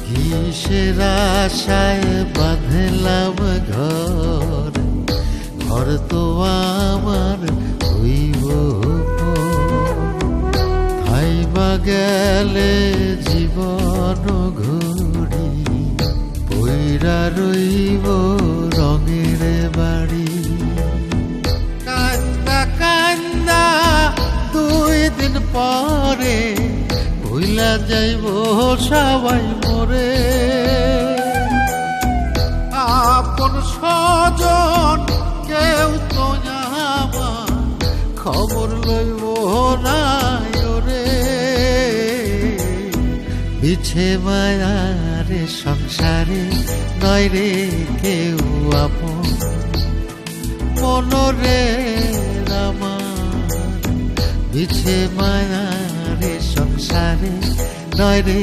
কিসের আশায় বাঁধলাম ঘর, ঘর তো আমার হইব থাইবা গেলে জীবন ঘুরি, পইরা রইব রঙের বাড়ি। কান্দা কান্দা 2 দিন পরে ভুইলা যাইব সবাই মরে। আপন স্বজন কেউ তো আমার খবর লইব না রে। বিছে মায়ার সংসারে নয় রে কেউ আপন, মনরে আমার বিছে মায়ার সংসারে নয় রে।